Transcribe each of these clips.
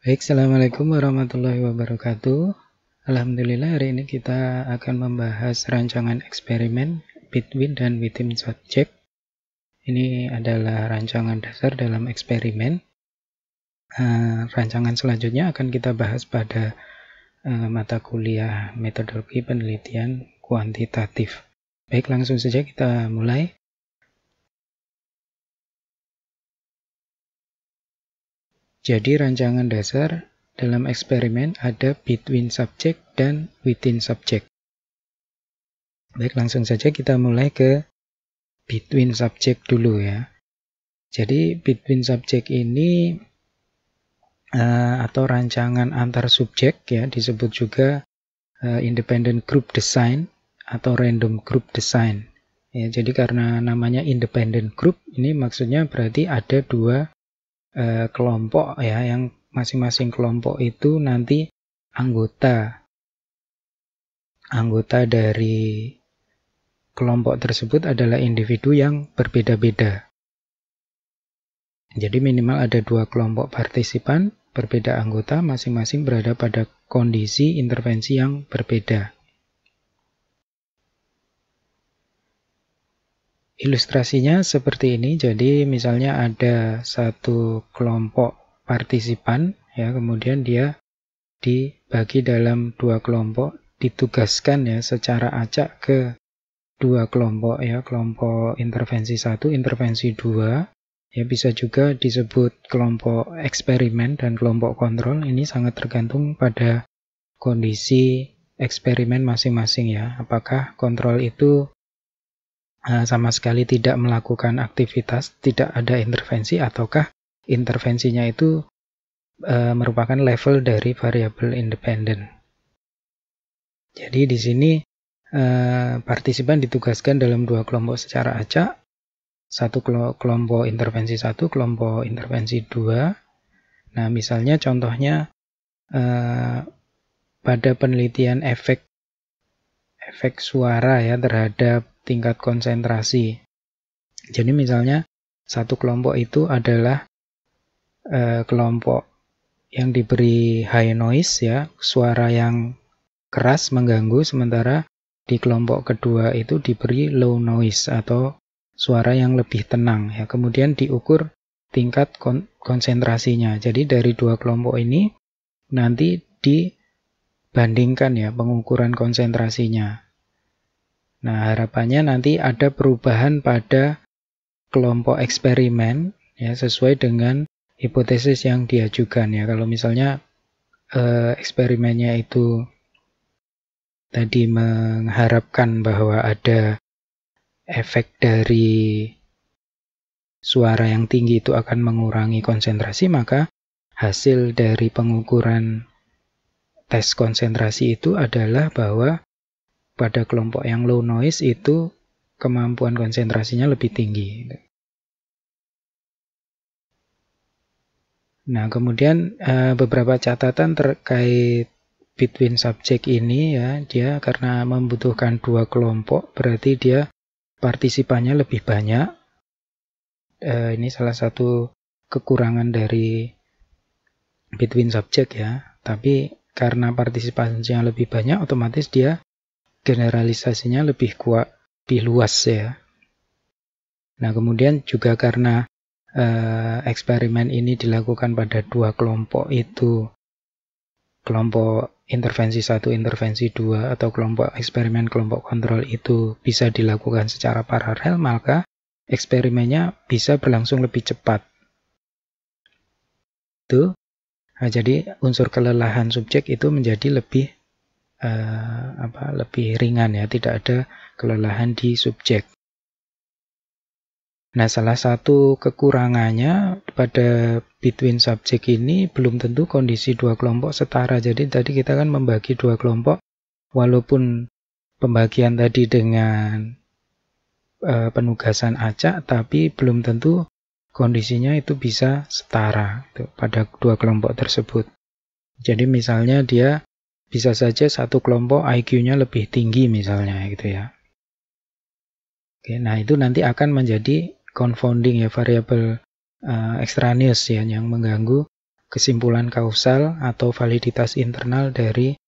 Baik, Assalamualaikum warahmatullahi wabarakatuh. Alhamdulillah hari ini kita akan membahas rancangan eksperimen between dan within subject. Ini adalah rancangan dasar dalam eksperimen. Rancangan selanjutnya akan kita bahas pada mata kuliah metodologi penelitian kuantitatif. Baik, langsung saja kita mulai. Jadi rancangan dasar dalam eksperimen ada between subject dan within subject. Baik, langsung saja kita mulai ke between subject dulu ya. Jadi between subject ini atau rancangan antar subjek ya, disebut juga independent group design atau random group design. Ya, jadi karena namanya independent group, ini maksudnya berarti ada dua kelompok ya, yang masing-masing kelompok itu nanti anggota dari kelompok tersebut adalah individu yang berbeda-beda. Jadi minimal ada dua kelompok partisipan, berbeda anggota, masing-masing berada pada kondisi intervensi yang berbeda. Ilustrasinya seperti ini, jadi misalnya ada satu kelompok partisipan, ya, kemudian dia dibagi dalam dua kelompok, ditugaskan ya secara acak ke dua kelompok ya, kelompok intervensi 1, intervensi 2, ya bisa juga disebut kelompok eksperimen dan kelompok kontrol. Ini sangat tergantung pada kondisi eksperimen masing-masing ya. Apakah kontrol itu sama sekali tidak melakukan aktivitas, tidak ada intervensi, ataukah intervensinya itu merupakan level dari variabel independen. Jadi di sini partisipan ditugaskan dalam dua kelompok secara acak, satu kelompok intervensi 1, kelompok intervensi 2. Nah, misalnya contohnya pada penelitian efek suara ya terhadap tingkat konsentrasi. Jadi misalnya satu kelompok itu adalah kelompok yang diberi high noise ya, suara yang keras mengganggu, sementara di kelompok kedua itu diberi low noise atau suara yang lebih tenang ya. Kemudian diukur tingkat konsentrasinya. Jadi dari dua kelompok ini nanti dibandingkan ya pengukuran konsentrasinya. Nah, harapannya nanti ada perubahan pada kelompok eksperimen ya, sesuai dengan hipotesis yang diajukan ya. Kalau misalnya eksperimennya itu tadi mengharapkan bahwa ada efek dari suara yang tinggi itu akan mengurangi konsentrasi, maka hasil dari pengukuran tes konsentrasi itu adalah bahwa pada kelompok yang low noise itu kemampuan konsentrasinya lebih tinggi. Nah, kemudian beberapa catatan terkait between subject ini ya, dia karena membutuhkan dua kelompok, berarti dia partisipannya lebih banyak. Ini salah satu kekurangan dari between subject ya, tapi karena partisipasinya lebih banyak, otomatis dia generalisasinya lebih kuat, lebih luas ya. Nah, kemudian juga karena eksperimen ini dilakukan pada dua kelompok itu, kelompok intervensi 1, intervensi 2, atau kelompok eksperimen, kelompok kontrol itu bisa dilakukan secara paralel, maka eksperimennya bisa berlangsung lebih cepat. Nah, jadi unsur kelelahan subjek itu menjadi lebih lebih ringan ya, tidak ada kelelahan di subjek. Nah, salah satu kekurangannya pada between subject ini belum tentu kondisi dua kelompok setara. Jadi tadi kita kan membagi dua kelompok, walaupun pembagian tadi dengan penugasan acak, tapi belum tentu kondisinya itu bisa setara pada dua kelompok tersebut. Jadi misalnya dia bisa saja satu kelompok IQ-nya lebih tinggi misalnya gitu ya. Oke, nah itu nanti akan menjadi confounding ya, variabel extraneous ya, yang mengganggu kesimpulan kausal atau validitas internal dari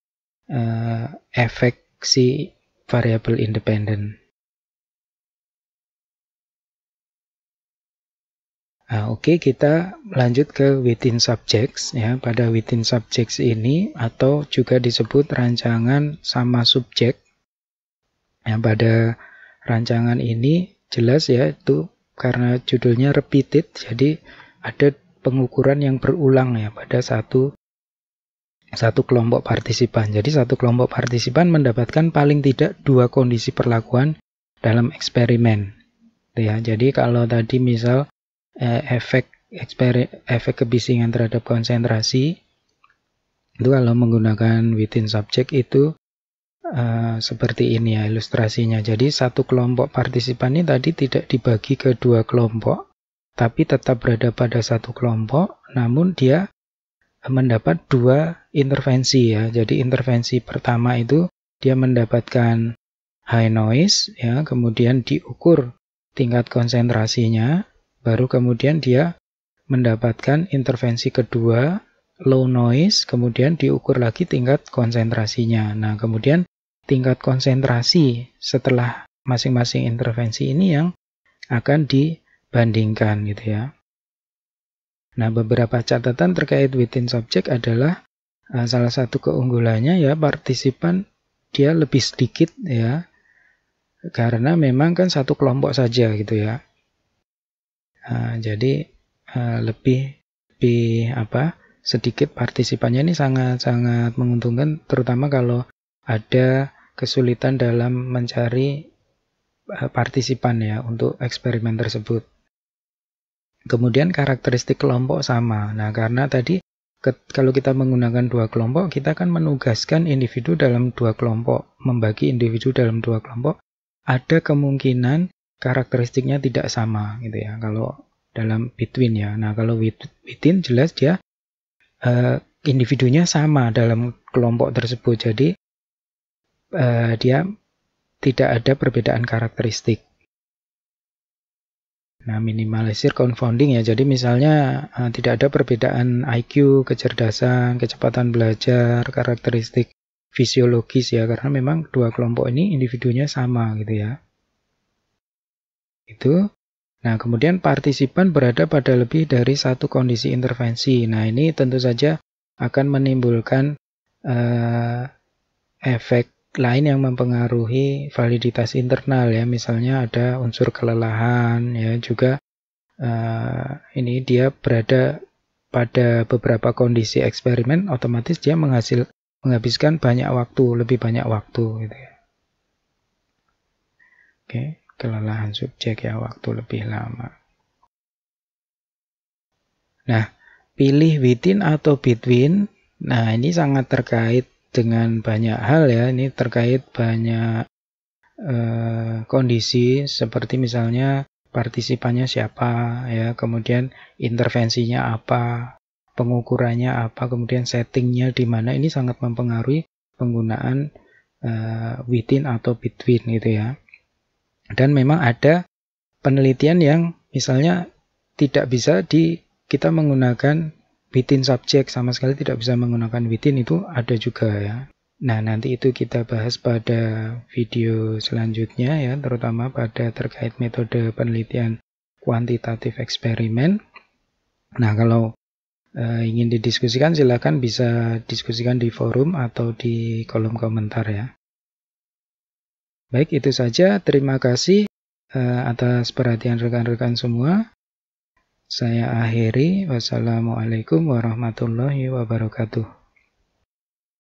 efek si variabel independen. Nah, oke, kita lanjut ke within subjects ya. Pada within subjects ini atau juga disebut rancangan sama subjek. Ya, pada rancangan ini jelas ya, itu karena judulnya repeated, jadi ada pengukuran yang berulang ya pada satu kelompok partisipan. Jadi satu kelompok partisipan mendapatkan paling tidak 2 kondisi perlakuan dalam eksperimen. Ya, jadi kalau tadi misal efek kebisingan terhadap konsentrasi itu kalau menggunakan within subject itu seperti ini ya ilustrasinya. Jadi satu kelompok partisipan ini tadi tidak dibagi ke 2 kelompok, tapi tetap berada pada satu kelompok, namun dia mendapat 2 intervensi ya. Jadi intervensi pertama itu dia mendapatkan high noise ya, kemudian diukur tingkat konsentrasinya. Baru kemudian dia mendapatkan intervensi kedua, low noise, kemudian diukur lagi tingkat konsentrasinya. Nah, kemudian tingkat konsentrasi setelah masing-masing intervensi ini yang akan dibandingkan gitu ya. Nah, beberapa catatan terkait within subject adalah salah satu keunggulannya ya partisipan dia lebih sedikit ya, karena memang kan satu kelompok saja gitu ya. Jadi lebih sedikit partisipannya ini sangat menguntungkan, terutama kalau ada kesulitan dalam mencari partisipan ya untuk eksperimen tersebut. Kemudian karakteristik kelompok sama. Nah, karena tadi kalau kita menggunakan 2 kelompok, kita kan menugaskan individu dalam 2 kelompok, membagi individu dalam 2 kelompok, ada kemungkinan karakteristiknya tidak sama gitu ya kalau dalam between ya. Nah, kalau within jelas dia individunya sama dalam kelompok tersebut, jadi dia tidak ada perbedaan karakteristik. Nah, minimalisir confounding ya, jadi misalnya tidak ada perbedaan IQ, kecerdasan, kecepatan belajar, karakteristik fisiologis ya, karena memang 2 kelompok ini individunya sama gitu ya. Itu. Nah, kemudian partisipan berada pada lebih dari satu kondisi intervensi. Nah, ini tentu saja akan menimbulkan efek lain yang mempengaruhi validitas internal ya. Misalnya ada unsur kelelahan ya, juga ini dia berada pada beberapa kondisi eksperimen, otomatis dia menghabiskan lebih banyak waktu gitu ya. Oke. Kelelahan subjek ya, waktu lebih lama. Nah, pilih within atau between. Nah, ini sangat terkait dengan banyak hal ya. Ini terkait banyak kondisi seperti misalnya partisipannya siapa ya, kemudian intervensinya apa, pengukurannya apa, kemudian settingnya di mana. Ini sangat mempengaruhi penggunaan within atau between gitu ya. Dan memang ada penelitian yang misalnya tidak bisa kita menggunakan within subject, sama sekali tidak bisa menggunakan within, itu ada juga ya. Nah, nanti itu kita bahas pada video selanjutnya ya, terutama pada terkait metode penelitian kuantitatif eksperimen. Nah, kalau ingin didiskusikan silakan bisa diskusikan di forum atau di kolom komentar ya. Baik, itu saja. Terima kasih atas perhatian rekan-rekan semua. Saya akhiri. Wassalamualaikum warahmatullahi wabarakatuh.